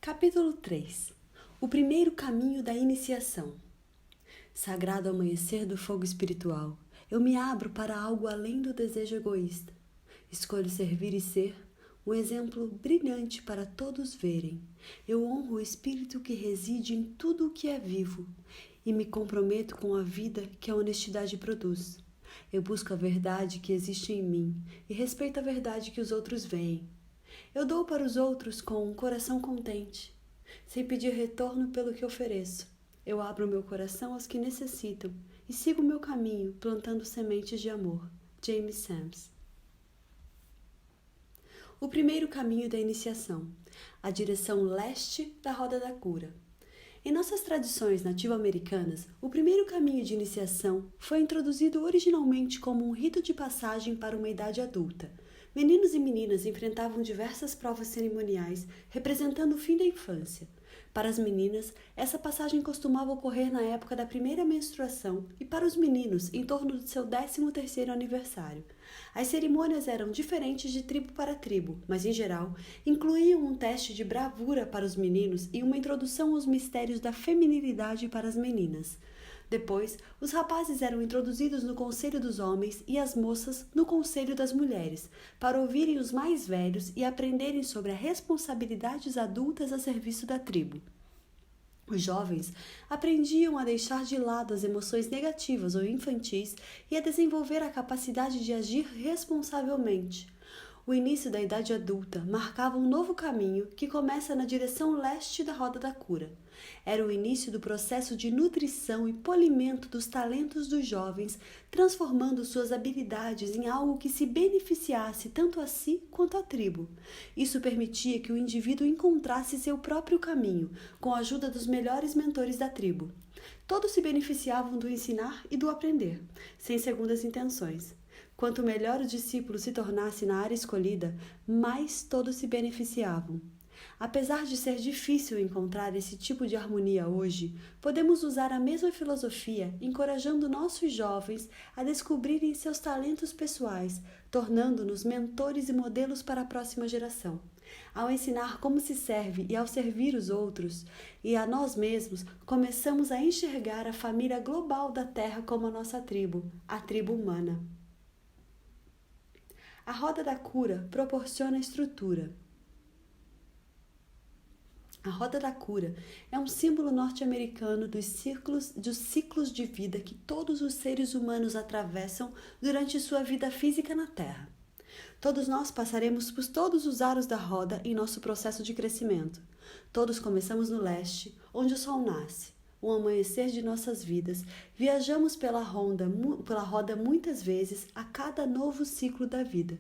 Capítulo 3. O primeiro caminho da iniciação. Sagrado amanhecer do fogo espiritual, eu me abro para algo além do desejo egoísta. Escolho servir e ser um exemplo brilhante para todos verem. Eu honro o espírito que reside em tudo o que é vivo e me comprometo com a vida que a honestidade produz. Eu busco a verdade que existe em mim e respeito a verdade que os outros veem. Eu dou para os outros com um coração contente, sem pedir retorno pelo que ofereço. Eu abro meu coração aos que necessitam e sigo meu caminho plantando sementes de amor. James Sams. O primeiro caminho da iniciação, a direção leste da roda da cura. Em nossas tradições nativo-americanas, o primeiro caminho de iniciação foi introduzido originalmente como um rito de passagem para uma idade adulta. Meninos e meninas enfrentavam diversas provas cerimoniais representando o fim da infância. Para as meninas, essa passagem costumava ocorrer na época da primeira menstruação e para os meninos, em torno do seu 13º aniversário. As cerimônias eram diferentes de tribo para tribo, mas, em geral, incluíam um teste de bravura para os meninos e uma introdução aos mistérios da feminilidade para as meninas. Depois, os rapazes eram introduzidos no conselho dos homens e as moças no conselho das mulheres, para ouvirem os mais velhos e aprenderem sobre as responsabilidades adultas a serviço da tribo. Os jovens aprendiam a deixar de lado as emoções negativas ou infantis e a desenvolver a capacidade de agir responsavelmente. O início da idade adulta marcava um novo caminho que começa na direção leste da roda da cura. Era o início do processo de nutrição e polimento dos talentos dos jovens, transformando suas habilidades em algo que se beneficiasse tanto a si quanto à tribo. Isso permitia que o indivíduo encontrasse seu próprio caminho, com a ajuda dos melhores mentores da tribo. Todos se beneficiavam do ensinar e do aprender, sem segundas intenções. Quanto melhor o discípulo se tornasse na área escolhida, mais todos se beneficiavam. Apesar de ser difícil encontrar esse tipo de harmonia hoje, podemos usar a mesma filosofia encorajando nossos jovens a descobrirem seus talentos pessoais, tornando-nos mentores e modelos para a próxima geração. Ao ensinar como se serve e ao servir os outros, e a nós mesmos, começamos a enxergar a família global da Terra como a nossa tribo, a tribo humana. A roda da cura proporciona estrutura. A roda da cura é um símbolo norte-americano dos ciclos de vida que todos os seres humanos atravessam durante sua vida física na Terra. Todos nós passaremos por todos os aros da roda em nosso processo de crescimento. Todos começamos no leste, onde o sol nasce. O amanhecer de nossas vidas, viajamos pela roda muitas vezes a cada novo ciclo da vida.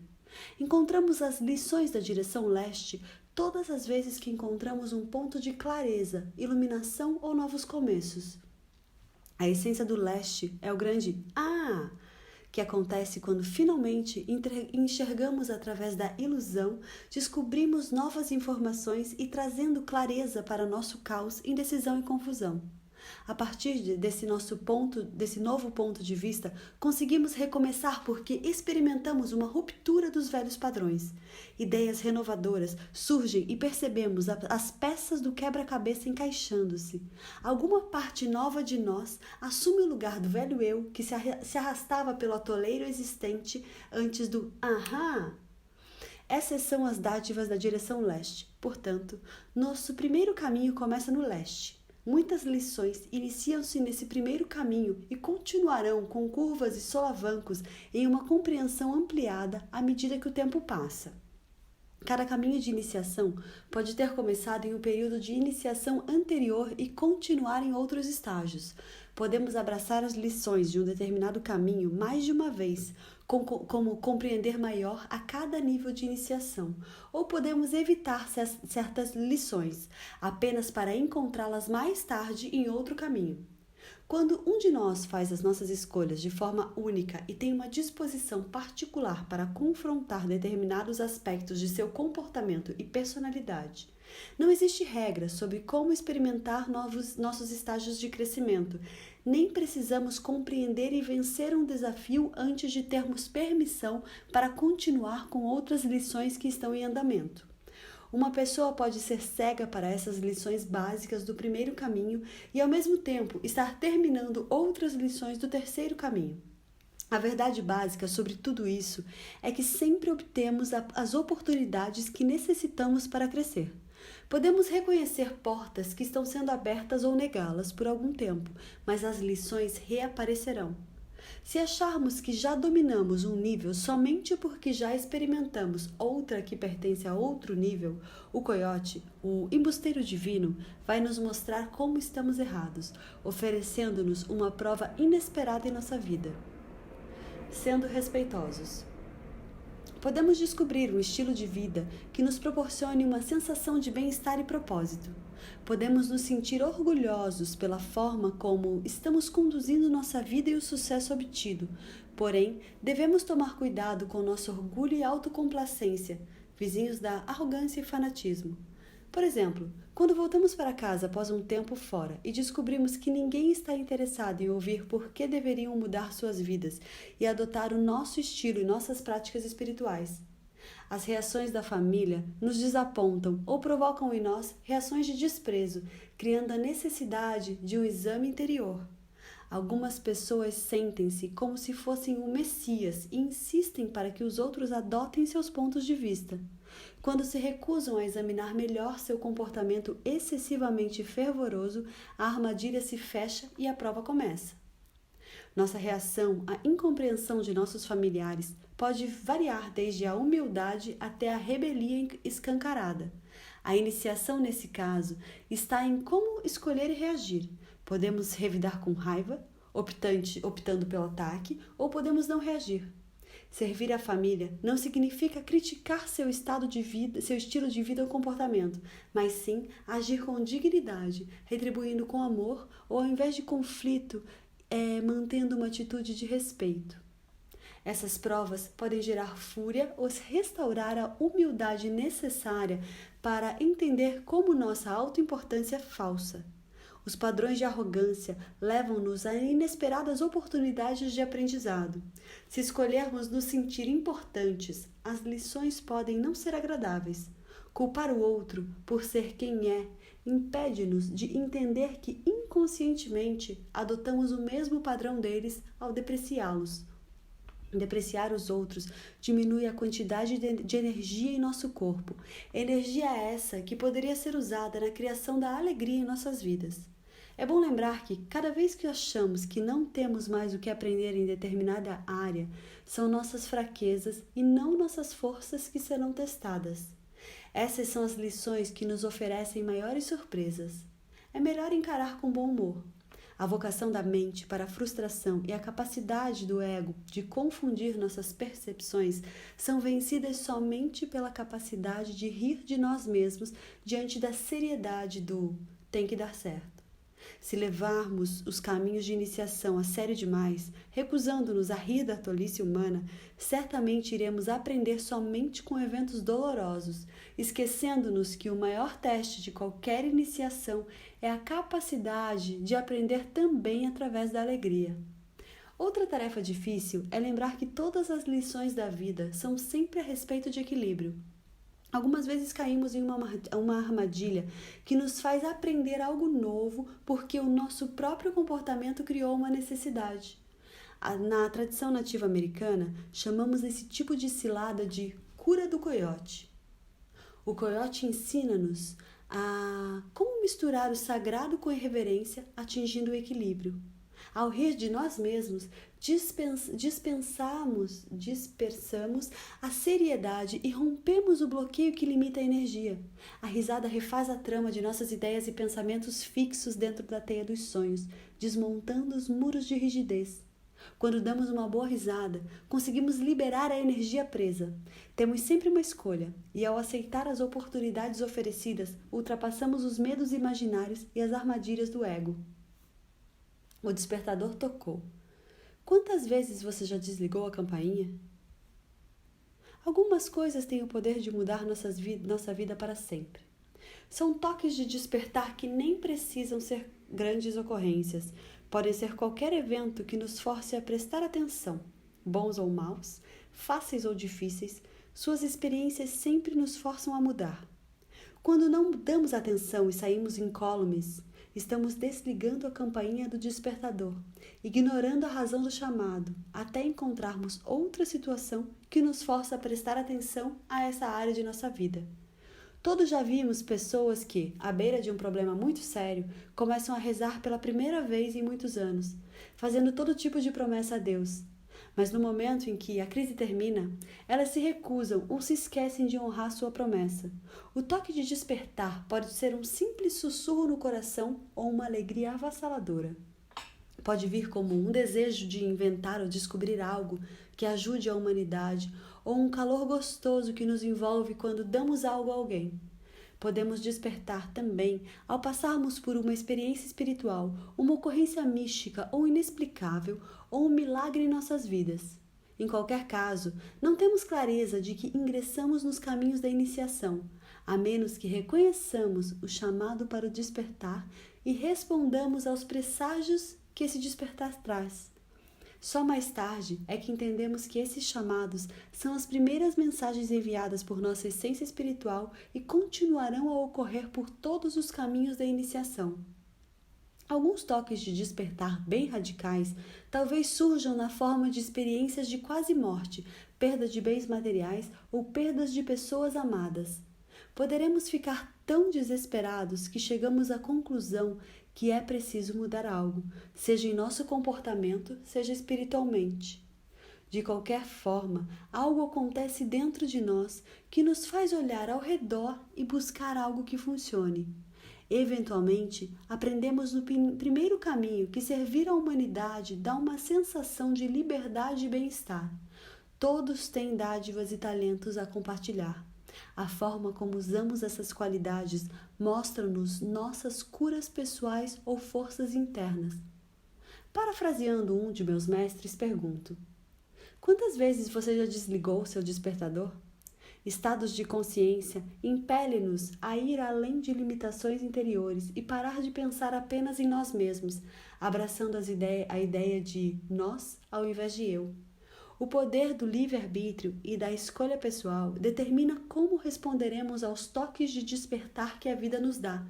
Encontramos as lições da direção leste todas as vezes que encontramos um ponto de clareza, iluminação ou novos começos. A essência do leste é o grande "Ah!", que acontece quando finalmente enxergamos através da ilusão, descobrimos novas informações e trazendo clareza para nosso caos, indecisão e confusão. A partir desse novo ponto de vista, conseguimos recomeçar porque experimentamos uma ruptura dos velhos padrões. Ideias renovadoras surgem e percebemos as peças do quebra-cabeça encaixando-se. Alguma parte nova de nós assume o lugar do velho eu que se arrastava pelo atoleiro existente antes do "Aham!". Essas são as dádivas da direção leste. Portanto, nosso primeiro caminho começa no leste. Muitas lições iniciam-se nesse primeiro caminho e continuarão com curvas e solavancos em uma compreensão ampliada à medida que o tempo passa. Cada caminho de iniciação pode ter começado em um período de iniciação anterior e continuar em outros estágios. Podemos abraçar as lições de um determinado caminho mais de uma vez, como compreender maior a cada nível de iniciação, ou podemos evitar certas lições, apenas para encontrá-las mais tarde em outro caminho. Quando um de nós faz as nossas escolhas de forma única e tem uma disposição particular para confrontar determinados aspectos de seu comportamento e personalidade, não existe regra sobre como experimentar nossos estágios de crescimento, nem precisamos compreender e vencer um desafio antes de termos permissão para continuar com outras lições que estão em andamento. Uma pessoa pode ser cega para essas lições básicas do primeiro caminho e, ao mesmo tempo, estar terminando outras lições do terceiro caminho. A verdade básica sobre tudo isso é que sempre obtemos as oportunidades que necessitamos para crescer. Podemos reconhecer portas que estão sendo abertas ou negá-las por algum tempo, mas as lições reaparecerão. Se acharmos que já dominamos um nível somente porque já experimentamos outra que pertence a outro nível, o coiote, o embusteiro divino, vai nos mostrar como estamos errados, oferecendo-nos uma prova inesperada em nossa vida. Sendo respeitosos. Podemos descobrir um estilo de vida que nos proporcione uma sensação de bem-estar e propósito. Podemos nos sentir orgulhosos pela forma como estamos conduzindo nossa vida e o sucesso obtido. Porém, devemos tomar cuidado com nosso orgulho e autocomplacência, vizinhos da arrogância e fanatismo. Por exemplo, quando voltamos para casa após um tempo fora e descobrimos que ninguém está interessado em ouvir por que deveriam mudar suas vidas e adotar o nosso estilo e nossas práticas espirituais. As reações da família nos desapontam ou provocam em nós reações de desprezo, criando a necessidade de um exame interior. Algumas pessoas sentem-se como se fossem o Messias e insistem para que os outros adotem seus pontos de vista. Quando se recusam a examinar melhor seu comportamento excessivamente fervoroso, a armadilha se fecha e a prova começa. Nossa reação à incompreensão de nossos familiares pode variar desde a humildade até a rebelia escancarada. A iniciação, nesse caso, está em como escolher e reagir. Podemos revidar com raiva, optando pelo ataque, ou podemos não reagir. Servir a família não significa criticar seu estado de vida, seu estilo de vida ou comportamento, mas sim agir com dignidade, retribuindo com amor ou, ao invés de conflito, mantendo uma atitude de respeito. Essas provas podem gerar fúria ou restaurar a humildade necessária para entender como nossa autoimportância é falsa. Os padrões de arrogância levam-nos a inesperadas oportunidades de aprendizado. Se escolhermos nos sentir importantes, as lições podem não ser agradáveis. Culpar o outro por ser quem é impede-nos de entender que inconscientemente adotamos o mesmo padrão deles ao depreciá-los. Depreciar os outros diminui a quantidade de energia em nosso corpo. Energia essa que poderia ser usada na criação da alegria em nossas vidas. É bom lembrar que, cada vez que achamos que não temos mais o que aprender em determinada área, são nossas fraquezas e não nossas forças que serão testadas. Essas são as lições que nos oferecem maiores surpresas. É melhor encarar com bom humor. A vocação da mente para a frustração e a capacidade do ego de confundir nossas percepções são vencidas somente pela capacidade de rir de nós mesmos diante da seriedade do tem que dar certo. Se levarmos os caminhos de iniciação a sério demais, recusando-nos a rir da tolice humana, certamente iremos aprender somente com eventos dolorosos, esquecendo-nos que o maior teste de qualquer iniciação é a capacidade de aprender também através da alegria. Outra tarefa difícil é lembrar que todas as lições da vida são sempre a respeito de equilíbrio. Algumas vezes caímos em uma armadilha que nos faz aprender algo novo porque o nosso próprio comportamento criou uma necessidade. Na tradição nativa americana, chamamos esse tipo de cilada de cura do coiote. O coiote ensina-nos a como misturar o sagrado com a irreverência, atingindo o equilíbrio. Ao rir de nós mesmos, dispersamos a seriedade e rompemos o bloqueio que limita a energia. A risada refaz a trama de nossas ideias e pensamentos fixos dentro da teia dos sonhos, desmontando os muros de rigidez. Quando damos uma boa risada, conseguimos liberar a energia presa. Temos sempre uma escolha, e ao aceitar as oportunidades oferecidas, ultrapassamos os medos imaginários e as armadilhas do ego. O despertador tocou. Quantas vezes você já desligou a campainha? Algumas coisas têm o poder de mudar nossa vida para sempre. São toques de despertar que nem precisam ser grandes ocorrências. Podem ser qualquer evento que nos force a prestar atenção. Bons ou maus, fáceis ou difíceis, suas experiências sempre nos forçam a mudar. Quando não damos atenção e saímos incólumes, estamos desligando a campainha do despertador, ignorando a razão do chamado, até encontrarmos outra situação que nos força a prestar atenção a essa área de nossa vida. Todos já vimos pessoas que, à beira de um problema muito sério, começam a rezar pela primeira vez em muitos anos, fazendo todo tipo de promessa a Deus. Mas no momento em que a crise termina, elas se recusam ou se esquecem de honrar sua promessa. O toque de despertar pode ser um simples sussurro no coração ou uma alegria avassaladora. Pode vir como um desejo de inventar ou descobrir algo que ajude a humanidade, ou um calor gostoso que nos envolve quando damos algo a alguém. Podemos despertar também ao passarmos por uma experiência espiritual, uma ocorrência mística ou inexplicável, ou um milagre em nossas vidas. Em qualquer caso, não temos clareza de que ingressamos nos caminhos da iniciação, a menos que reconheçamos o chamado para o despertar e respondamos aos presságios que esse despertar traz. Só mais tarde é que entendemos que esses chamados são as primeiras mensagens enviadas por nossa essência espiritual e continuarão a ocorrer por todos os caminhos da iniciação. Alguns toques de despertar bem radicais talvez surjam na forma de experiências de quase morte, perda de bens materiais ou perdas de pessoas amadas. Poderemos ficar tão desesperados que chegamos à conclusão que é preciso mudar algo, seja em nosso comportamento, seja espiritualmente. De qualquer forma, algo acontece dentro de nós que nos faz olhar ao redor e buscar algo que funcione. Eventualmente, aprendemos no primeiro caminho que servir à humanidade dá uma sensação de liberdade e bem-estar. Todos têm dádivas e talentos a compartilhar. A forma como usamos essas qualidades mostra-nos nossas curas pessoais ou forças internas. Parafraseando um de meus mestres, pergunto: quantas vezes você já desligou seu despertador? Estados de consciência impelem-nos a ir além de limitações interiores e parar de pensar apenas em nós mesmos, abraçando a ideia de nós ao invés de eu. O poder do livre-arbítrio e da escolha pessoal determina como responderemos aos toques de despertar que a vida nos dá.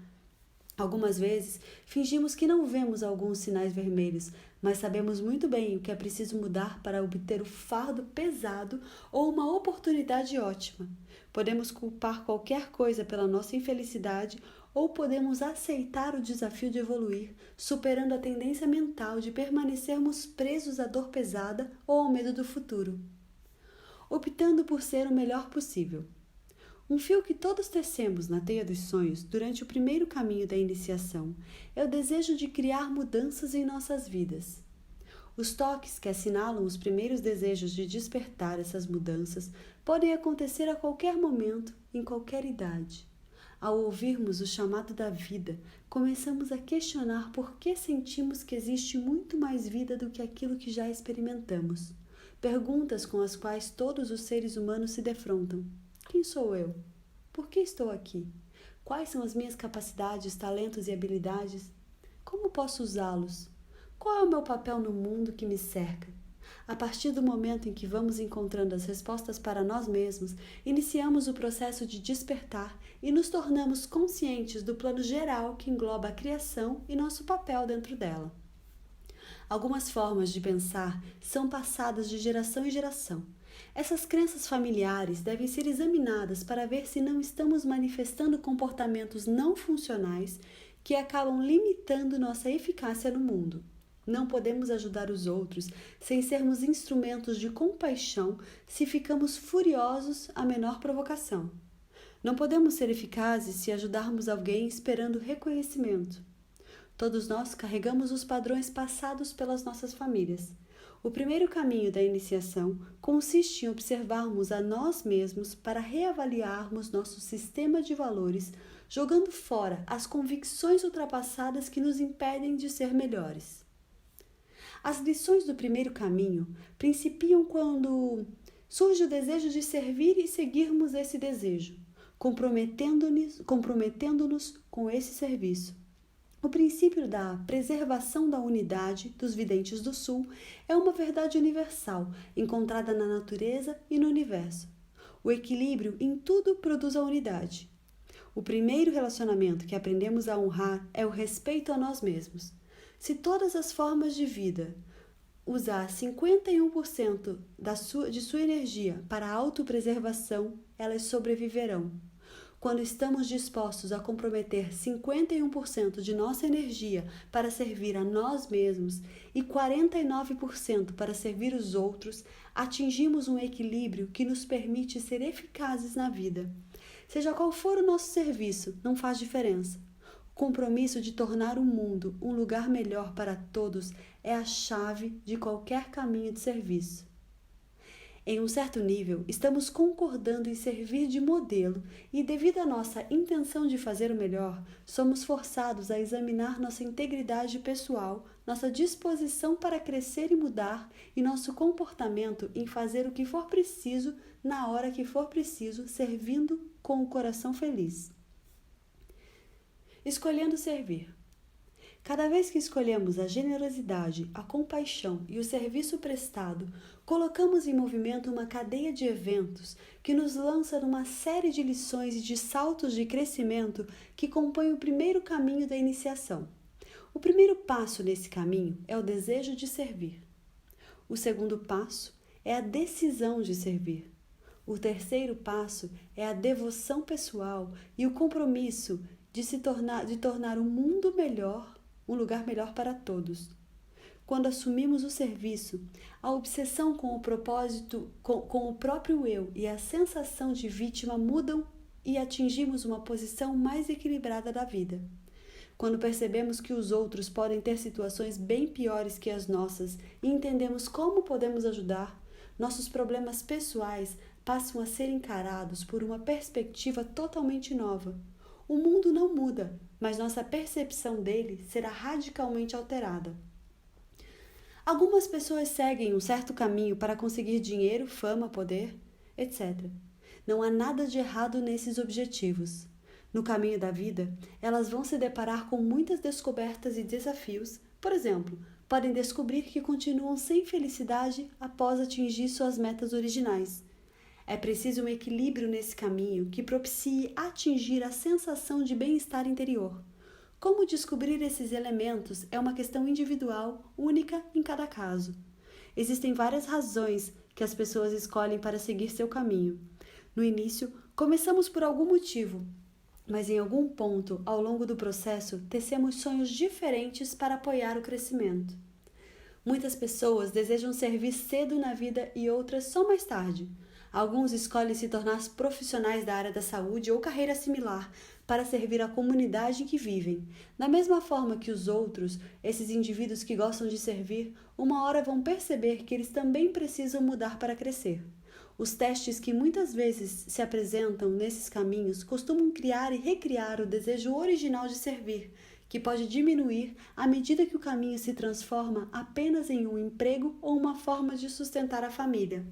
Algumas vezes, fingimos que não vemos alguns sinais vermelhos, mas sabemos muito bem o que é preciso mudar para obter o fardo pesado ou uma oportunidade ótima. Podemos culpar qualquer coisa pela nossa infelicidade ou podemos aceitar o desafio de evoluir, superando a tendência mental de permanecermos presos à dor pesada ou ao medo do futuro, optando por ser o melhor possível. Um fio que todos tecemos na teia dos sonhos durante o primeiro caminho da iniciação é o desejo de criar mudanças em nossas vidas. Os toques que assinalam os primeiros desejos de despertar essas mudanças podem acontecer a qualquer momento, em qualquer idade. Ao ouvirmos o chamado da vida, começamos a questionar por que sentimos que existe muito mais vida do que aquilo que já experimentamos. Perguntas com as quais todos os seres humanos se defrontam. Quem sou eu? Por que estou aqui? Quais são as minhas capacidades, talentos e habilidades? Como posso usá-los? Qual é o meu papel no mundo que me cerca? A partir do momento em que vamos encontrando as respostas para nós mesmos, iniciamos o processo de despertar e nos tornamos conscientes do plano geral que engloba a criação e nosso papel dentro dela. Algumas formas de pensar são passadas de geração em geração. Essas crenças familiares devem ser examinadas para ver se não estamos manifestando comportamentos não funcionais que acabam limitando nossa eficácia no mundo. Não podemos ajudar os outros sem sermos instrumentos de compaixão se ficamos furiosos à menor provocação. Não podemos ser eficazes se ajudarmos alguém esperando reconhecimento. Todos nós carregamos os padrões passados pelas nossas famílias. O primeiro caminho da iniciação consiste em observarmos a nós mesmos para reavaliarmos nosso sistema de valores, jogando fora as convicções ultrapassadas que nos impedem de ser melhores. As lições do primeiro caminho principiam quando surge o desejo de servir e seguirmos esse desejo, comprometendo-nos com esse serviço. O princípio da preservação da unidade dos videntes do Sul é uma verdade universal, encontrada na natureza e no universo. O equilíbrio em tudo produz a unidade. O primeiro relacionamento que aprendemos a honrar é o respeito a nós mesmos. Se todas as formas de vida usar 51% de sua energia para a autopreservação, elas sobreviverão. Quando estamos dispostos a comprometer 51% de nossa energia para servir a nós mesmos e 49% para servir os outros, atingimos um equilíbrio que nos permite ser eficazes na vida. Seja qual for o nosso serviço, não faz diferença. O compromisso de tornar o mundo um lugar melhor para todos é a chave de qualquer caminho de serviço. Em um certo nível, estamos concordando em servir de modelo e, devido à nossa intenção de fazer o melhor, somos forçados a examinar nossa integridade pessoal, nossa disposição para crescer e mudar e nosso comportamento em fazer o que for preciso, na hora que for preciso, servindo com o coração feliz. Escolhendo servir. Cada vez que escolhemos a generosidade, a compaixão e o serviço prestado, colocamos em movimento uma cadeia de eventos que nos lança numa série de lições e de saltos de crescimento que compõem o primeiro caminho da iniciação. O primeiro passo nesse caminho é o desejo de servir. O segundo passo é a decisão de servir. O terceiro passo é a devoção pessoal e o compromisso de tornar o mundo melhor, um lugar melhor para todos. Quando assumimos o serviço, a obsessão com o propósito, com o próprio eu e a sensação de vítima mudam e atingimos uma posição mais equilibrada da vida. Quando percebemos que os outros podem ter situações bem piores que as nossas e entendemos como podemos ajudar, nossos problemas pessoais passam a ser encarados por uma perspectiva totalmente nova. O mundo não muda, mas nossa percepção dele será radicalmente alterada. Algumas pessoas seguem um certo caminho para conseguir dinheiro, fama, poder, etc. Não há nada de errado nesses objetivos. No caminho da vida, elas vão se deparar com muitas descobertas e desafios. Por exemplo, podem descobrir que continuam sem felicidade após atingir suas metas originais. É preciso um equilíbrio nesse caminho que propicie atingir a sensação de bem-estar interior. Como descobrir esses elementos é uma questão individual, única em cada caso. Existem várias razões que as pessoas escolhem para seguir seu caminho. No início, começamos por algum motivo, mas em algum ponto, ao longo do processo, tecemos sonhos diferentes para apoiar o crescimento. Muitas pessoas desejam servir cedo na vida e outras só mais tarde. Alguns escolhem se tornar profissionais da área da saúde ou carreira similar para servir a comunidade em que vivem. Da mesma forma que os outros, esses indivíduos que gostam de servir, uma hora vão perceber que eles também precisam mudar para crescer. Os testes que muitas vezes se apresentam nesses caminhos costumam criar e recriar o desejo original de servir, que pode diminuir à medida que o caminho se transforma apenas em um emprego ou uma forma de sustentar a família.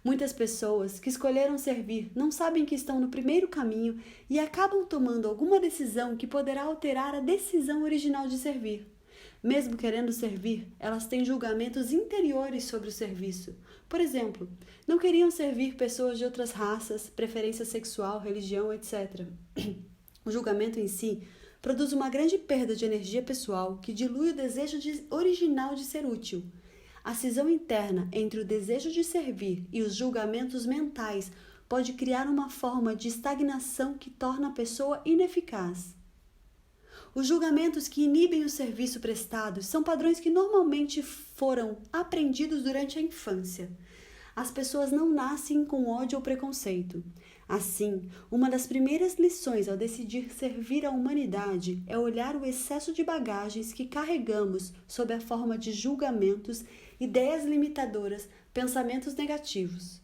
Muitas pessoas que escolheram servir não sabem que estão no primeiro caminho e acabam tomando alguma decisão que poderá alterar a decisão original de servir. Mesmo querendo servir, elas têm julgamentos interiores sobre o serviço. Por exemplo, não queriam servir pessoas de outras raças, preferência sexual, religião, etc. O julgamento em si produz uma grande perda de energia pessoal que dilui o desejo original de ser útil. A cisão interna entre o desejo de servir e os julgamentos mentais pode criar uma forma de estagnação que torna a pessoa ineficaz. Os julgamentos que inibem o serviço prestado são padrões que normalmente foram aprendidos durante a infância. As pessoas não nascem com ódio ou preconceito. Assim, uma das primeiras lições ao decidir servir a humanidade é olhar o excesso de bagagens que carregamos sob a forma de julgamentos, ideias limitadoras, pensamentos negativos.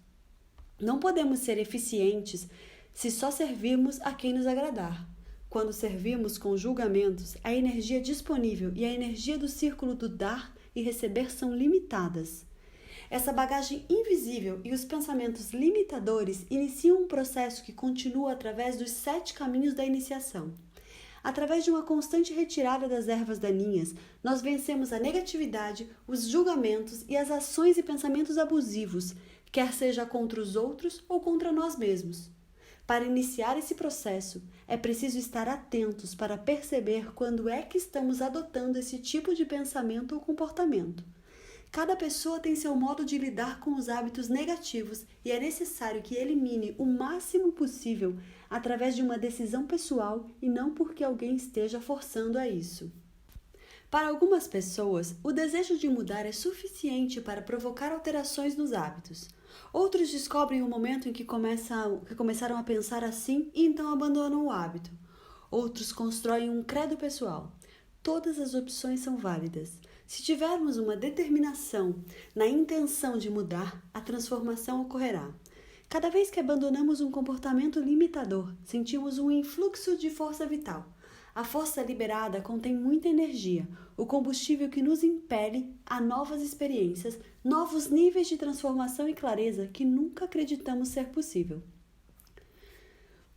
Não podemos ser eficientes se só servirmos a quem nos agradar. Quando servimos com julgamentos, a energia disponível e a energia do círculo do dar e receber são limitadas. Essa bagagem invisível e os pensamentos limitadores iniciam um processo que continua através dos 7 caminhos da iniciação. Através de uma constante retirada das ervas daninhas, nós vencemos a negatividade, os julgamentos e as ações e pensamentos abusivos, quer seja contra os outros ou contra nós mesmos. Para iniciar esse processo, é preciso estar atentos para perceber quando é que estamos adotando esse tipo de pensamento ou comportamento. Cada pessoa tem seu modo de lidar com os hábitos negativos e é necessário que elimine o máximo possível através de uma decisão pessoal e não porque alguém esteja forçando a isso. Para algumas pessoas, o desejo de mudar é suficiente para provocar alterações nos hábitos. Outros descobrem o momento em que começaram a pensar assim e então abandonam o hábito. Outros constroem um credo pessoal. Todas as opções são válidas. Se tivermos uma determinação na intenção de mudar, a transformação ocorrerá. Cada vez que abandonamos um comportamento limitador, sentimos um influxo de força vital. A força liberada contém muita energia, o combustível que nos impele a novas experiências, novos níveis de transformação e clareza que nunca acreditamos ser possível.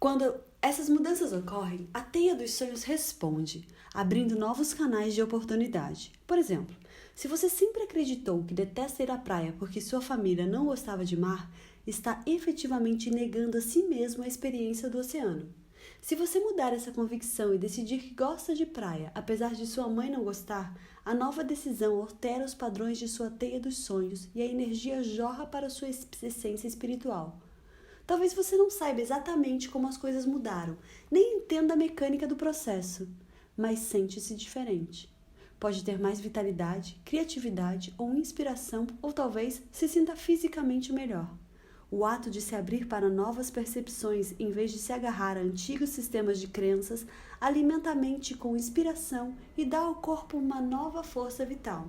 Quando essas mudanças ocorrem, a teia dos sonhos responde, abrindo novos canais de oportunidade. Por exemplo, se você sempre acreditou que detesta ir à praia porque sua família não gostava de mar, está efetivamente negando a si mesmo a experiência do oceano. Se você mudar essa convicção e decidir que gosta de praia, apesar de sua mãe não gostar, a nova decisão altera os padrões de sua teia dos sonhos e a energia jorra para sua essência espiritual. Talvez você não saiba exatamente como as coisas mudaram, nem entenda a mecânica do processo, mas sente-se diferente. Pode ter mais vitalidade, criatividade ou inspiração, ou talvez se sinta fisicamente melhor. O ato de se abrir para novas percepções, em vez de se agarrar a antigos sistemas de crenças, alimenta a mente com inspiração e dá ao corpo uma nova força vital.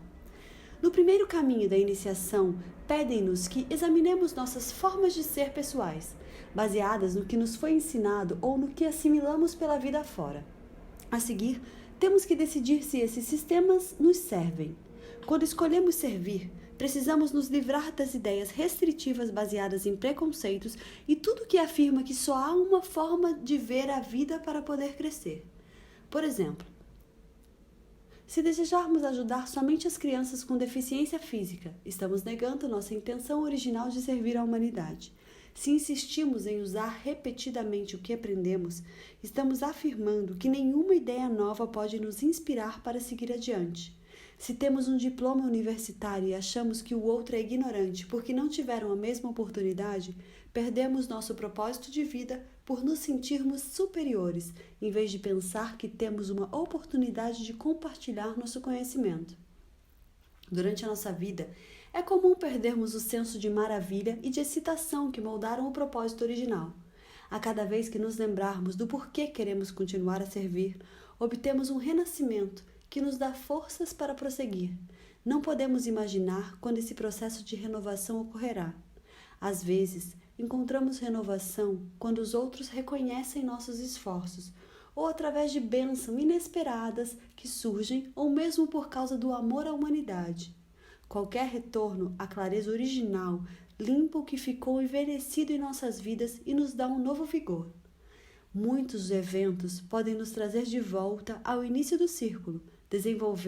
No primeiro caminho da iniciação, pedem-nos que examinemos nossas formas de ser pessoais, baseadas no que nos foi ensinado ou no que assimilamos pela vida fora. A seguir, temos que decidir se esses sistemas nos servem. Quando escolhemos servir, precisamos nos livrar das ideias restritivas baseadas em preconceitos e tudo que afirma que só há uma forma de ver a vida para poder crescer. Por exemplo, se desejarmos ajudar somente as crianças com deficiência física, estamos negando nossa intenção original de servir à humanidade. Se insistimos em usar repetidamente o que aprendemos, estamos afirmando que nenhuma ideia nova pode nos inspirar para seguir adiante. Se temos um diploma universitário e achamos que o outro é ignorante porque não tiveram a mesma oportunidade, perdemos nosso propósito de vida por nos sentirmos superiores, em vez de pensar que temos uma oportunidade de compartilhar nosso conhecimento. Durante a nossa vida, é comum perdermos o senso de maravilha e de excitação que moldaram o propósito original. A cada vez que nos lembrarmos do porquê queremos continuar a servir, obtemos um renascimento que nos dá forças para prosseguir. Não podemos imaginar quando esse processo de renovação ocorrerá. Às vezes, encontramos renovação quando os outros reconhecem nossos esforços, ou através de bênçãos inesperadas que surgem, ou mesmo por causa do amor à humanidade. Qualquer retorno à clareza original limpa o que ficou envelhecido em nossas vidas e nos dá um novo vigor. Muitos eventos podem nos trazer de volta ao início do círculo,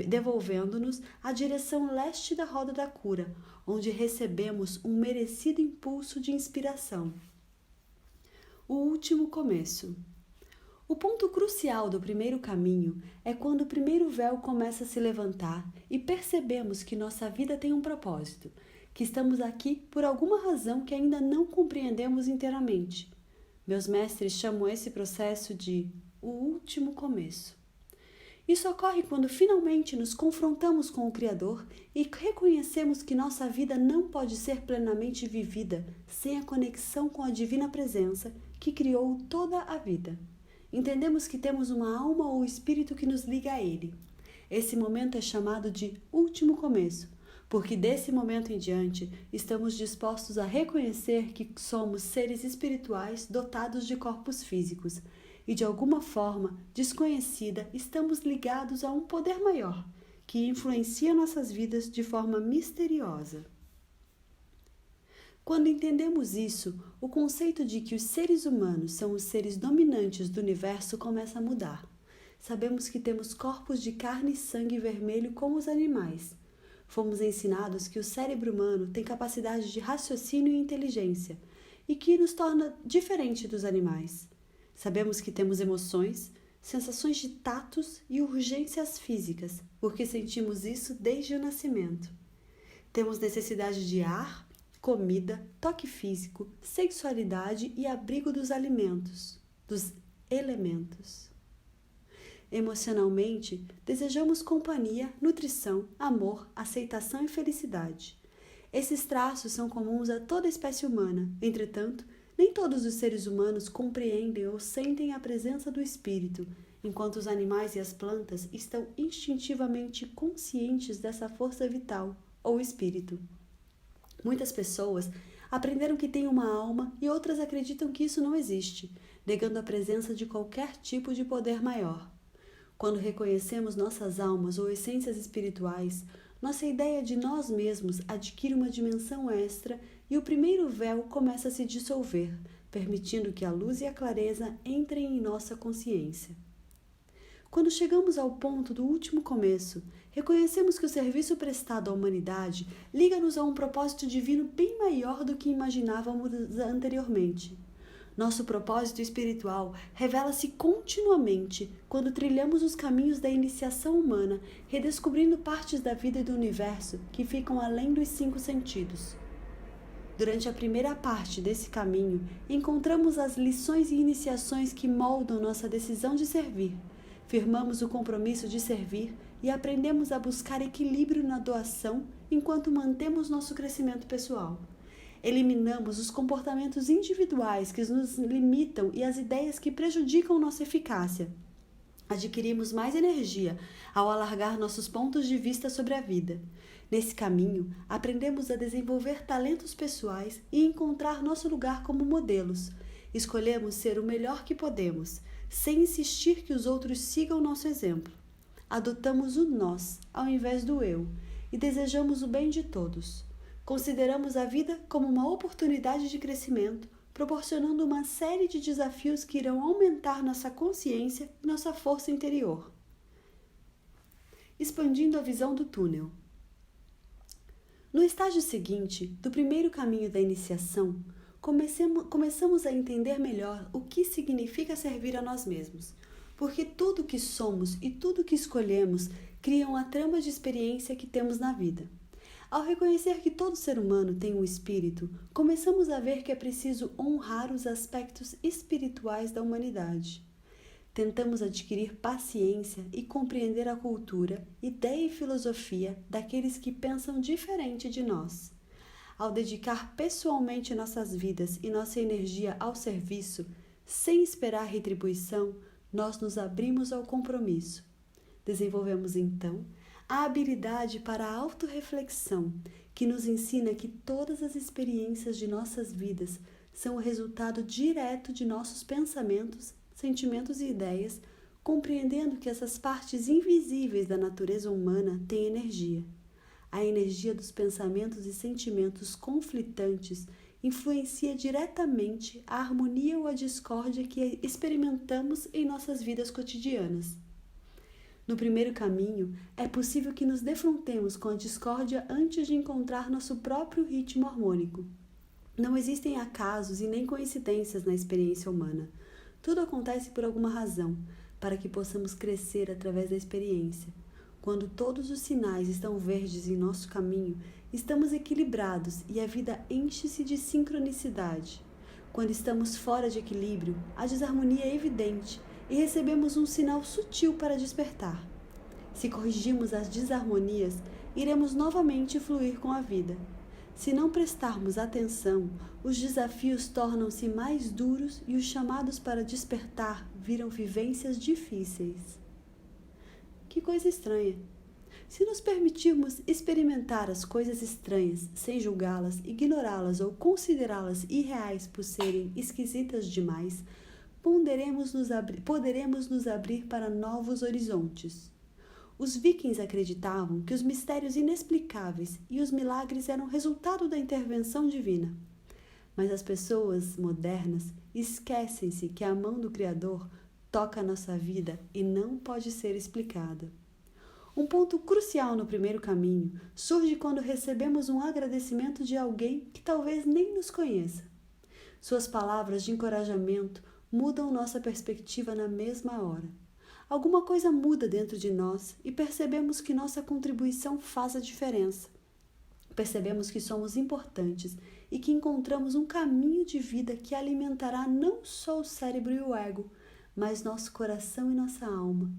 devolvendo-nos a direção leste da roda da cura, onde recebemos um merecido impulso de inspiração. O último começo. O ponto crucial do primeiro caminho é quando o primeiro véu começa a se levantar e percebemos que nossa vida tem um propósito, que estamos aqui por alguma razão que ainda não compreendemos inteiramente. Meus mestres chamam esse processo de o último começo. Isso ocorre quando finalmente nos confrontamos com o Criador e reconhecemos que nossa vida não pode ser plenamente vivida sem a conexão com a Divina Presença que criou toda a vida. Entendemos que temos uma alma ou espírito que nos liga a Ele. Esse momento é chamado de último começo, porque desse momento em diante estamos dispostos a reconhecer que somos seres espirituais dotados de corpos físicos e, de alguma forma desconhecida, estamos ligados a um poder maior que influencia nossas vidas de forma misteriosa. Quando entendemos isso, o conceito de que os seres humanos são os seres dominantes do universo começa a mudar. Sabemos que temos corpos de carne e sangue vermelho como os animais. Fomos ensinados que o cérebro humano tem capacidade de raciocínio e inteligência, e que nos torna diferente dos animais. Sabemos que temos emoções, sensações de tatos e urgências físicas, porque sentimos isso desde o nascimento. Temos necessidade de ar, comida, toque físico, sexualidade e abrigo dos alimentos, dos elementos. Emocionalmente, desejamos companhia, nutrição, amor, aceitação e felicidade. Esses traços são comuns a toda a espécie humana. Entretanto, nem todos os seres humanos compreendem ou sentem a presença do espírito, enquanto os animais e as plantas estão instintivamente conscientes dessa força vital, ou espírito. Muitas pessoas aprenderam que têm uma alma e outras acreditam que isso não existe, negando a presença de qualquer tipo de poder maior. Quando reconhecemos nossas almas ou essências espirituais, nossa ideia de nós mesmos adquire uma dimensão extra e o primeiro véu começa a se dissolver, permitindo que a luz e a clareza entrem em nossa consciência. Quando chegamos ao ponto do último começo, reconhecemos que o serviço prestado à humanidade liga-nos a um propósito divino bem maior do que imaginávamos anteriormente. Nosso propósito espiritual revela-se continuamente quando trilhamos os caminhos da iniciação humana, redescobrindo partes da vida e do universo que ficam além dos 5 sentidos. Durante a primeira parte desse caminho, encontramos as lições e iniciações que moldam nossa decisão de servir. Firmamos o compromisso de servir e aprendemos a buscar equilíbrio na doação enquanto mantemos nosso crescimento pessoal. Eliminamos os comportamentos individuais que nos limitam e as ideias que prejudicam nossa eficácia. Adquirimos mais energia ao alargar nossos pontos de vista sobre a vida. Nesse caminho, aprendemos a desenvolver talentos pessoais e encontrar nosso lugar como modelos. Escolhemos ser o melhor que podemos, sem insistir que os outros sigam nosso exemplo. Adotamos o nós ao invés do eu e desejamos o bem de todos. Consideramos a vida como uma oportunidade de crescimento, proporcionando uma série de desafios que irão aumentar nossa consciência e nossa força interior. Expandindo a visão do túnel. No estágio seguinte, do primeiro caminho da iniciação, começamos a entender melhor o que significa servir a nós mesmos, porque tudo que somos e tudo que escolhemos criam a trama de experiência que temos na vida. Ao reconhecer que todo ser humano tem um espírito, começamos a ver que é preciso honrar os aspectos espirituais da humanidade. Tentamos adquirir paciência e compreender a cultura, ideia e filosofia daqueles que pensam diferente de nós. Ao dedicar pessoalmente nossas vidas e nossa energia ao serviço, sem esperar retribuição, nós nos abrimos ao compromisso. Desenvolvemos então a habilidade para a autorreflexão, que nos ensina que todas as experiências de nossas vidas são o resultado direto de nossos pensamentos, sentimentos e ideias, compreendendo que essas partes invisíveis da natureza humana têm energia. A energia dos pensamentos e sentimentos conflitantes influencia diretamente a harmonia ou a discórdia que experimentamos em nossas vidas cotidianas. No primeiro caminho, é possível que nos defrontemos com a discórdia antes de encontrar nosso próprio ritmo harmônico. Não existem acasos e nem coincidências na experiência humana. Tudo acontece por alguma razão, para que possamos crescer através da experiência. Quando todos os sinais estão verdes em nosso caminho, estamos equilibrados e a vida enche-se de sincronicidade. Quando estamos fora de equilíbrio, a desarmonia é evidente e recebemos um sinal sutil para despertar. Se corrigirmos as desarmonias, iremos novamente fluir com a vida. Se não prestarmos atenção, os desafios tornam-se mais duros e os chamados para despertar viram vivências difíceis. Que coisa estranha! Se nos permitirmos experimentar as coisas estranhas sem julgá-las, ignorá-las ou considerá-las irreais por serem esquisitas demais, poderemos nos abrir para novos horizontes. Os vikings acreditavam que os mistérios inexplicáveis e os milagres eram resultado da intervenção divina. Mas as pessoas modernas esquecem-se que a mão do Criador toca a nossa vida e não pode ser explicada. Um ponto crucial no primeiro caminho surge quando recebemos um agradecimento de alguém que talvez nem nos conheça. Suas palavras de encorajamento mudam nossa perspectiva na mesma hora. Alguma coisa muda dentro de nós e percebemos que nossa contribuição faz a diferença. Percebemos que somos importantes e que encontramos um caminho de vida que alimentará não só o cérebro e o ego, mas nosso coração e nossa alma.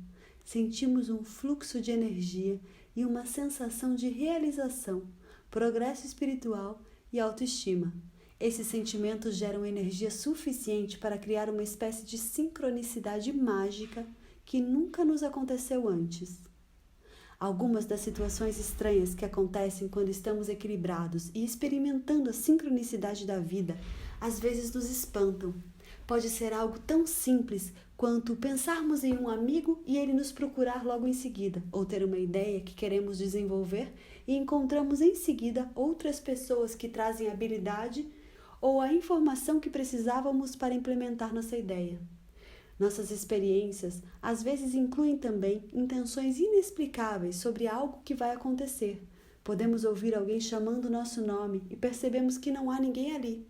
Sentimos um fluxo de energia e uma sensação de realização, progresso espiritual e autoestima. Esses sentimentos geram energia suficiente para criar uma espécie de sincronicidade mágica que nunca nos aconteceu antes. Algumas das situações estranhas que acontecem quando estamos equilibrados e experimentando a sincronicidade da vida, às vezes nos espantam. Pode ser algo tão simples quanto pensarmos em um amigo e ele nos procurar logo em seguida, ou ter uma ideia que queremos desenvolver e encontramos em seguida outras pessoas que trazem a habilidade ou a informação que precisávamos para implementar nossa ideia. Nossas experiências às vezes incluem também intenções inexplicáveis sobre algo que vai acontecer. Podemos ouvir alguém chamando nosso nome e percebemos que não há ninguém ali.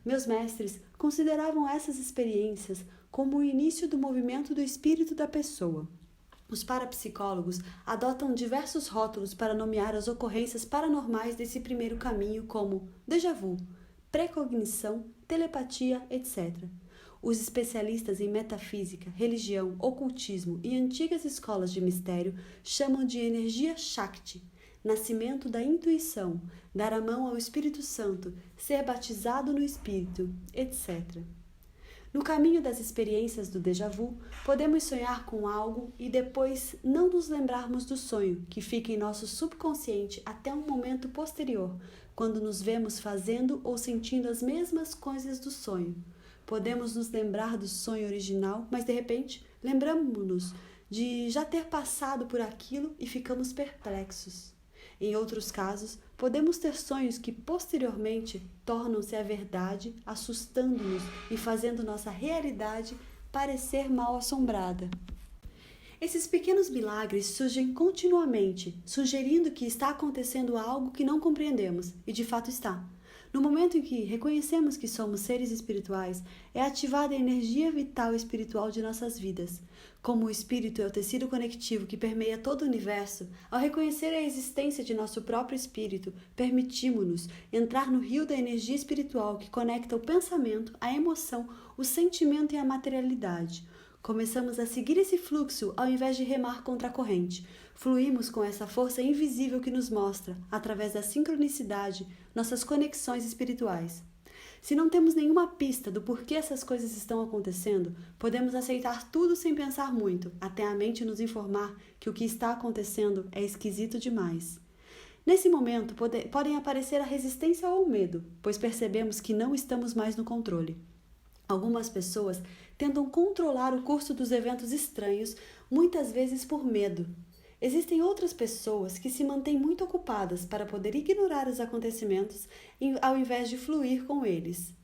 Meus mestres consideravam essas experiências como o início do movimento do espírito da pessoa. Os parapsicólogos adotam diversos rótulos para nomear as ocorrências paranormais desse primeiro caminho, como déjà vu, precognição, telepatia, etc. Os especialistas em metafísica, religião, ocultismo e antigas escolas de mistério chamam de energia Shakti, nascimento da intuição, dar a mão ao Espírito Santo, ser batizado no Espírito, etc. No caminho das experiências do déjà vu, podemos sonhar com algo e depois não nos lembrarmos do sonho, que fica em nosso subconsciente até um momento posterior, quando nos vemos fazendo ou sentindo as mesmas coisas do sonho. Podemos nos lembrar do sonho original, mas de repente lembramos-nos de já ter passado por aquilo e ficamos perplexos. Em outros casos, podemos ter sonhos que posteriormente tornam-se a verdade, assustando-nos e fazendo nossa realidade parecer mal assombrada. Esses pequenos milagres surgem continuamente, sugerindo que está acontecendo algo que não compreendemos, e de fato está. No momento em que reconhecemos que somos seres espirituais, é ativada a energia vital espiritual de nossas vidas. Como o espírito é o tecido conectivo que permeia todo o universo, ao reconhecer a existência de nosso próprio espírito, permitimos-nos entrar no rio da energia espiritual que conecta o pensamento, a emoção, o sentimento e a materialidade. Começamos a seguir esse fluxo ao invés de remar contra a corrente. Fluímos com essa força invisível que nos mostra, através da sincronicidade, nossas conexões espirituais. Se não temos nenhuma pista do porquê essas coisas estão acontecendo, podemos aceitar tudo sem pensar muito, até a mente nos informar que o que está acontecendo é esquisito demais. Nesse momento, podem aparecer a resistência ou o medo, pois percebemos que não estamos mais no controle. Algumas pessoas tentam controlar o curso dos eventos estranhos, muitas vezes por medo. Existem outras pessoas que se mantêm muito ocupadas para poder ignorar os acontecimentos ao invés de fluir com eles,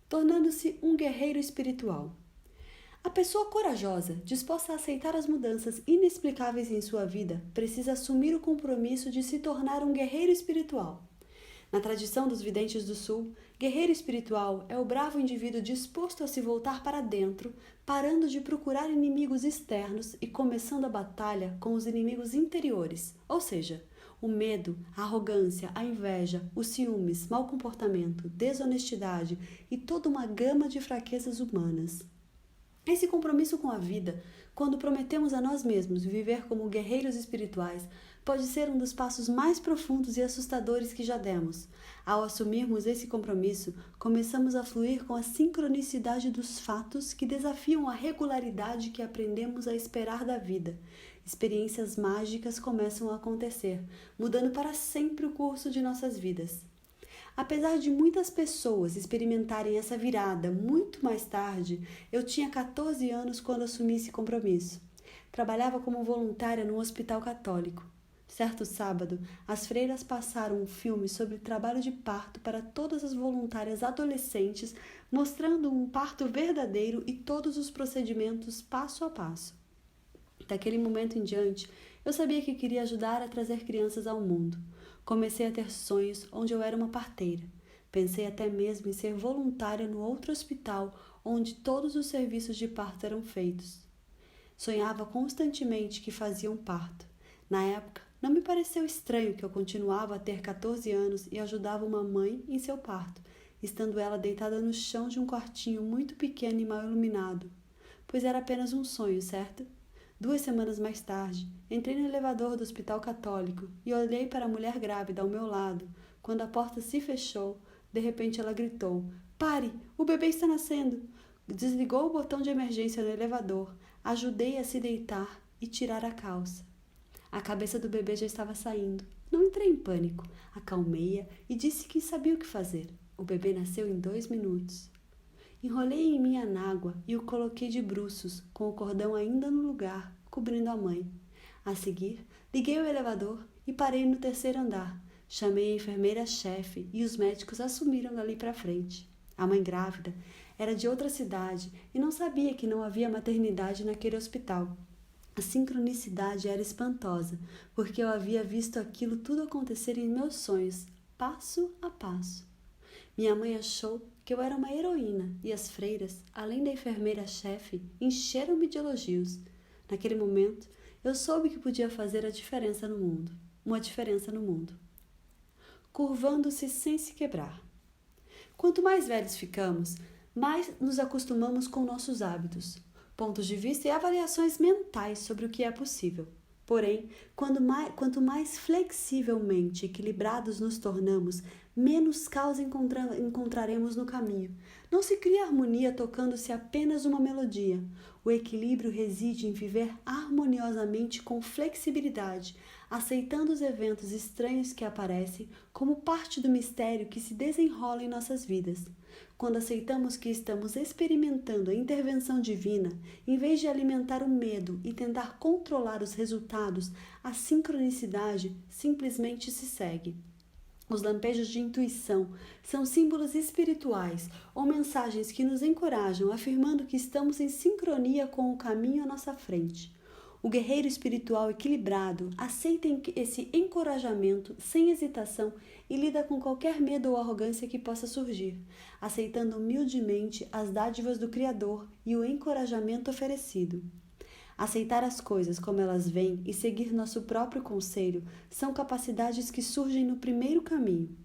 tornando-se um guerreiro espiritual. A pessoa corajosa, disposta a aceitar as mudanças inexplicáveis em sua vida, precisa assumir o compromisso de se tornar um guerreiro espiritual. Na tradição dos videntes do sul, guerreiro espiritual é o bravo indivíduo disposto a se voltar para dentro, parando de procurar inimigos externos e começando a batalha com os inimigos interiores, ou seja, o medo, a arrogância, a inveja, os ciúmes, mau comportamento, desonestidade e toda uma gama de fraquezas humanas. Esse compromisso com a vida, quando prometemos a nós mesmos viver como guerreiros espirituais, pode ser um dos passos mais profundos e assustadores que já demos. Ao assumirmos esse compromisso, começamos a fluir com a sincronicidade dos fatos que desafiam a regularidade que aprendemos a esperar da vida. Experiências mágicas começam a acontecer, mudando para sempre o curso de nossas vidas. Apesar de muitas pessoas experimentarem essa virada muito mais tarde, eu tinha 14 anos quando assumi esse compromisso. Trabalhava como voluntária num hospital católico. Certo sábado, as freiras passaram um filme sobre trabalho de parto para todas as voluntárias adolescentes, mostrando um parto verdadeiro e todos os procedimentos passo a passo. Daquele momento em diante, eu sabia que queria ajudar a trazer crianças ao mundo. Comecei a ter sonhos onde eu era uma parteira. Pensei até mesmo em ser voluntária no outro hospital onde todos os serviços de parto eram feitos. Sonhava constantemente que fazia um parto. Na época, não me pareceu estranho que eu continuava a ter 14 anos e ajudava uma mãe em seu parto, estando ela deitada no chão de um quartinho muito pequeno e mal iluminado. Pois era apenas um sonho, certo? 2 semanas mais tarde, entrei no elevador do Hospital Católico e olhei para a mulher grávida ao meu lado. Quando a porta se fechou, de repente ela gritou: "Pare! O bebê está nascendo!" Desligou o botão de emergência no elevador, ajudei a se deitar e tirar a calça. A cabeça do bebê já estava saindo. Não entrei em pânico, acalmei-a e disse que sabia o que fazer. O bebê nasceu em 2 minutos. Enrolei em minha anágua e o coloquei de bruços, com o cordão ainda no lugar, cobrindo a mãe. A seguir, liguei o elevador e parei no 3º andar. Chamei a enfermeira-chefe e os médicos assumiram dali para frente. A mãe grávida era de outra cidade e não sabia que não havia maternidade naquele hospital. A sincronicidade era espantosa, porque eu havia visto aquilo tudo acontecer em meus sonhos, passo a passo. Minha mãe achou que eu era uma heroína e as freiras, além da enfermeira-chefe, encheram-me de elogios. Naquele momento, eu soube que podia fazer a diferença no mundo. Uma diferença no mundo. Curvando-se sem se quebrar. Quanto mais velhos ficamos, mais nos acostumamos com nossos hábitos, pontos de vista e avaliações mentais sobre o que é possível. Porém, quanto mais flexivelmente equilibrados nos tornamos, menos caos encontraremos no caminho. Não se cria harmonia tocando-se apenas uma melodia. O equilíbrio reside em viver harmoniosamente com flexibilidade, aceitando os eventos estranhos que aparecem como parte do mistério que se desenrola em nossas vidas. Quando aceitamos que estamos experimentando a intervenção divina, em vez de alimentar o medo e tentar controlar os resultados, a sincronicidade simplesmente se segue. Os lampejos de intuição são símbolos espirituais ou mensagens que nos encorajam, afirmando que estamos em sincronia com o caminho à nossa frente. O guerreiro espiritual equilibrado aceita esse encorajamento sem hesitação e lida com qualquer medo ou arrogância que possa surgir, aceitando humildemente as dádivas do Criador e o encorajamento oferecido. Aceitar as coisas como elas vêm e seguir nosso próprio conselho são capacidades que surgem no primeiro caminho.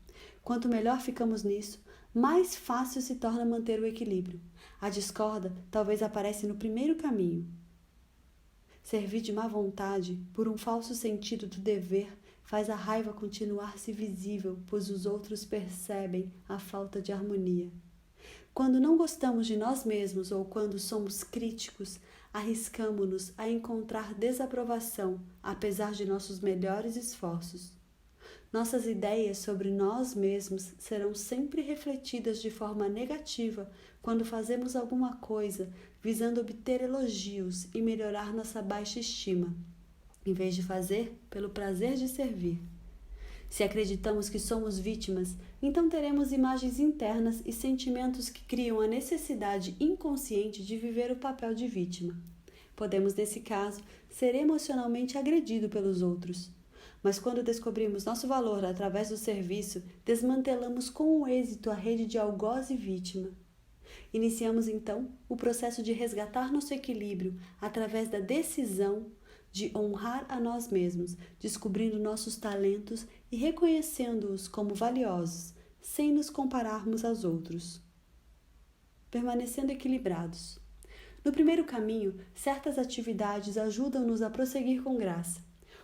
Quanto melhor ficamos nisso, mais fácil se torna manter o equilíbrio. A discórdia talvez aparece no primeiro caminho. Servir de má vontade por um falso sentido do dever faz a raiva continuar-se visível, pois os outros percebem a falta de harmonia. Quando não gostamos de nós mesmos ou quando somos críticos, arriscamo-nos a encontrar desaprovação, apesar de nossos melhores esforços. Nossas ideias sobre nós mesmos serão sempre refletidas de forma negativa quando fazemos alguma coisa visando obter elogios e melhorar nossa baixa estima, em vez de fazer pelo prazer de servir. Se acreditamos que somos vítimas, então teremos imagens internas e sentimentos que criam a necessidade inconsciente de viver o papel de vítima. Podemos, nesse caso, ser emocionalmente agredidos pelos outros. Mas quando descobrimos nosso valor através do serviço, desmantelamos com êxito a rede de algoz e vítima. Iniciamos, então, o processo de resgatar nosso equilíbrio através da decisão de honrar a nós mesmos, descobrindo nossos talentos e reconhecendo-os como valiosos, sem nos compararmos aos outros. Permanecendo equilibrados. No primeiro caminho, certas atividades ajudam-nos a prosseguir com graça.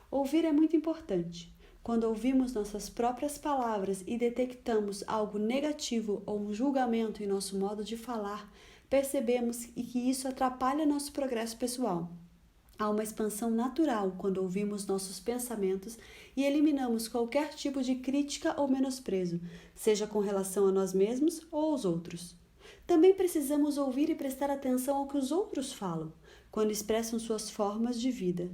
Ouvir é muito importante. Quando ouvimos nossas próprias palavras e detectamos algo negativo ou um julgamento em nosso modo de falar, percebemos que isso atrapalha nosso progresso pessoal. Há uma expansão natural quando ouvimos nossos pensamentos e eliminamos qualquer tipo de crítica ou menosprezo, seja com relação a nós mesmos ou aos outros. Também precisamos ouvir e prestar atenção ao que os outros falam, quando expressam suas formas de vida.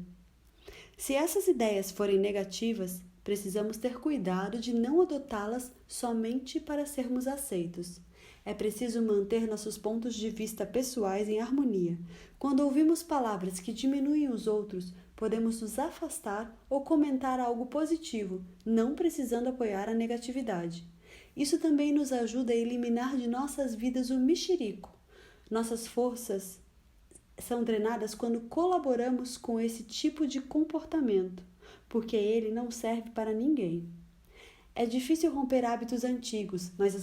Se essas ideias forem negativas, precisamos ter cuidado de não adotá-las somente para sermos aceitos. É preciso manter nossos pontos de vista pessoais em harmonia. Quando ouvimos palavras que diminuem os outros, podemos nos afastar ou comentar algo positivo, não precisando apoiar a negatividade. Isso também nos ajuda a eliminar de nossas vidas o mexerico. Nossas forças são drenadas quando colaboramos com esse tipo de comportamento, porque ele não serve para ninguém. É difícil romper hábitos antigos, mas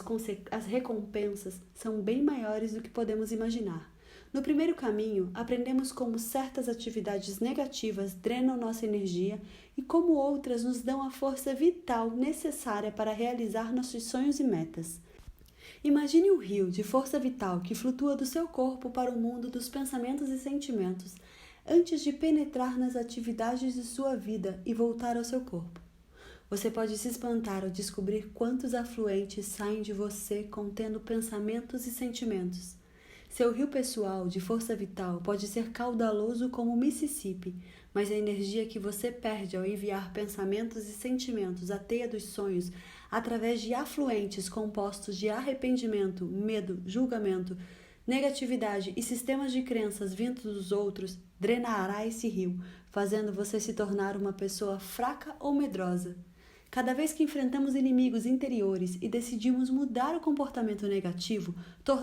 as recompensas são bem maiores do que podemos imaginar. No primeiro caminho, aprendemos como certas atividades negativas drenam nossa energia e como outras nos dão a força vital necessária para realizar nossos sonhos e metas. Imagine um rio de força vital que flutua do seu corpo para o mundo dos pensamentos e sentimentos, antes de penetrar nas atividades de sua vida e voltar ao seu corpo. Você pode se espantar ao descobrir quantos afluentes saem de você contendo pensamentos e sentimentos. Seu rio pessoal de força vital pode ser caudaloso como o Mississippi, mas a energia que você perde ao enviar pensamentos e sentimentos à teia dos sonhos através de afluentes compostos de arrependimento, medo, julgamento, negatividade e sistemas de crenças vindos dos outros drenará esse rio, fazendo você se tornar uma pessoa fraca ou medrosa. Cada vez que enfrentamos inimigos interiores e decidimos mudar o comportamento negativo,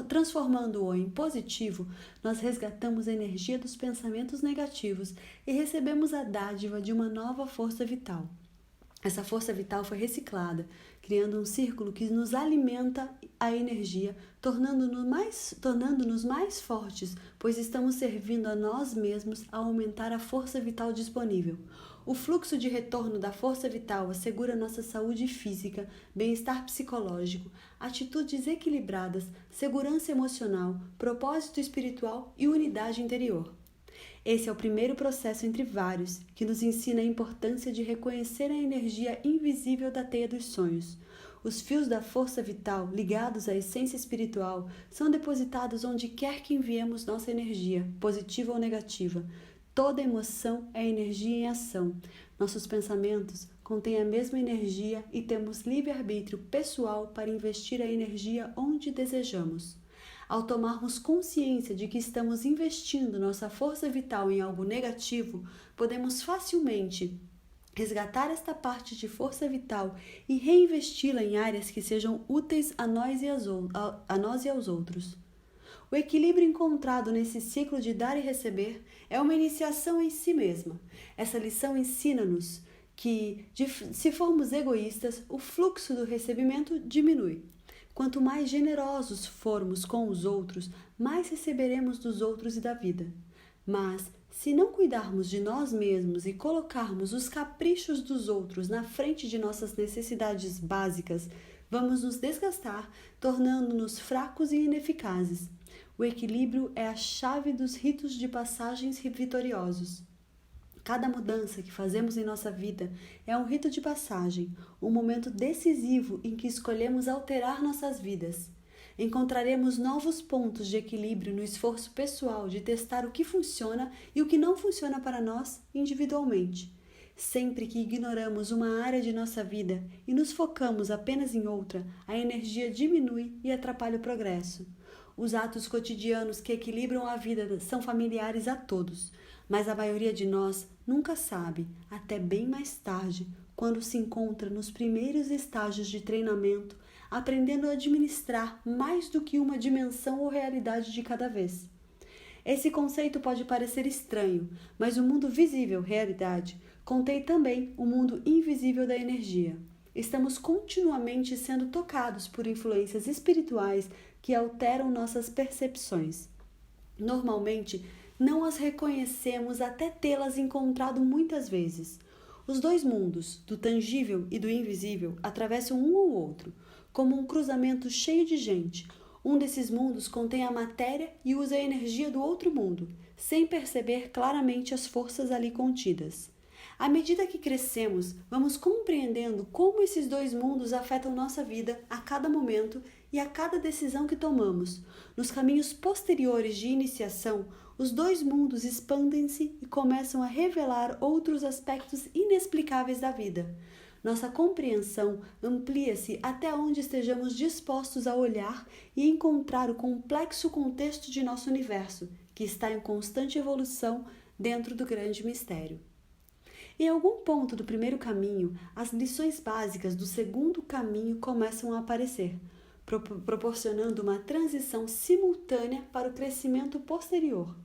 transformando-o em positivo, nós resgatamos a energia dos pensamentos negativos e recebemos a dádiva de uma nova força vital. Essa força vital foi reciclada, criando um círculo que nos alimenta a energia, tornando-nos mais fortes, pois estamos servindo a nós mesmos a aumentar a força vital disponível. O fluxo de retorno da força vital assegura nossa saúde física, bem-estar psicológico, atitudes equilibradas, segurança emocional, propósito espiritual e unidade interior. Esse é o primeiro processo entre vários que nos ensina a importância de reconhecer a energia invisível da teia dos sonhos. Os fios da força vital, ligados à essência espiritual, são depositados onde quer que enviemos nossa energia, positiva ou negativa. Toda emoção é energia em ação. Nossos pensamentos contêm a mesma energia e temos livre-arbítrio pessoal para investir a energia onde desejamos. Ao tomarmos consciência de que estamos investindo nossa força vital em algo negativo, podemos facilmente resgatar esta parte de força vital e reinvesti-la em áreas que sejam úteis a nós e aos outros. O equilíbrio encontrado nesse ciclo de dar e receber é uma iniciação em si mesma. Essa lição ensina-nos que, se formos egoístas, o fluxo do recebimento diminui. Quanto mais generosos formos com os outros, mais receberemos dos outros e da vida. Mas, se não cuidarmos de nós mesmos e colocarmos os caprichos dos outros na frente de nossas necessidades básicas, vamos nos desgastar, tornando-nos fracos e ineficazes. O equilíbrio é a chave dos ritos de passagens vitoriosos. Cada mudança que fazemos em nossa vida é um rito de passagem, um momento decisivo em que escolhemos alterar nossas vidas. Encontraremos novos pontos de equilíbrio no esforço pessoal de testar o que funciona e o que não funciona para nós individualmente. Sempre que ignoramos uma área de nossa vida e nos focamos apenas em outra, a energia diminui e atrapalha o progresso. Os atos cotidianos que equilibram a vida são familiares a todos, mas a maioria de nós nunca sabe, até bem mais tarde, quando se encontra nos primeiros estágios de treinamento, aprendendo a administrar mais do que uma dimensão ou realidade de cada vez. Esse conceito pode parecer estranho, mas o mundo visível, realidade, contém também o mundo invisível da energia. Estamos continuamente sendo tocados por influências espirituais que alteram nossas percepções. Normalmente, não as reconhecemos até tê-las encontrado muitas vezes. Os dois mundos, do tangível e do invisível, atravessam um ou outro, como um cruzamento cheio de gente. Um desses mundos contém a matéria e usa a energia do outro mundo, sem perceber claramente as forças ali contidas. À medida que crescemos, vamos compreendendo como esses dois mundos afetam nossa vida a cada momento e a cada decisão que tomamos. Nos caminhos posteriores de iniciação, os dois mundos expandem-se e começam a revelar outros aspectos inexplicáveis da vida. Nossa compreensão amplia-se até onde estejamos dispostos a olhar e encontrar o complexo contexto de nosso universo, que está em constante evolução dentro do grande mistério. Em algum ponto do primeiro caminho, as lições básicas do segundo caminho começam a aparecer, proporcionando uma transição simultânea para o crescimento posterior.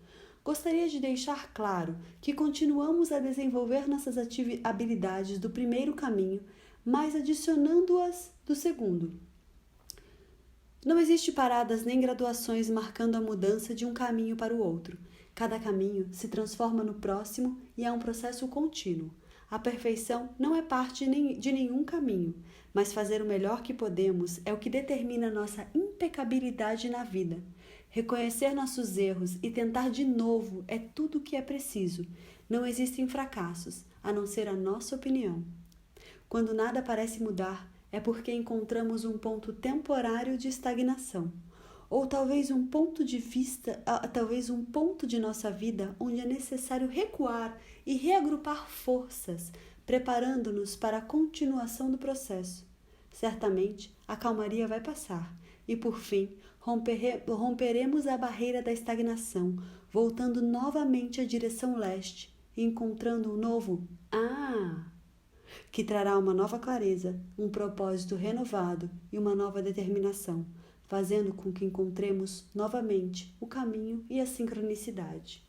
Gostaria de deixar claro que continuamos a desenvolver nossas habilidades do primeiro caminho, mas adicionando-as do segundo. Não existe paradas nem graduações marcando a mudança de um caminho para o outro. Cada caminho se transforma no próximo e é um processo contínuo. A perfeição não é parte de nenhum caminho, mas fazer o melhor que podemos é o que determina nossa impecabilidade na vida. Reconhecer nossos erros e tentar de novo é tudo o que é preciso. Não existem fracassos, a não ser a nossa opinião. Quando nada parece mudar, é porque encontramos um ponto temporário de estagnação, ou talvez um ponto de nossa vida onde é necessário recuar e reagrupar forças, preparando-nos para a continuação do processo. Certamente, a calmaria vai passar e, por fim, romperemos a barreira da estagnação, voltando novamente à direção leste e encontrando um novo que trará uma nova clareza, um propósito renovado e uma nova determinação, fazendo com que encontremos novamente o caminho e a sincronicidade.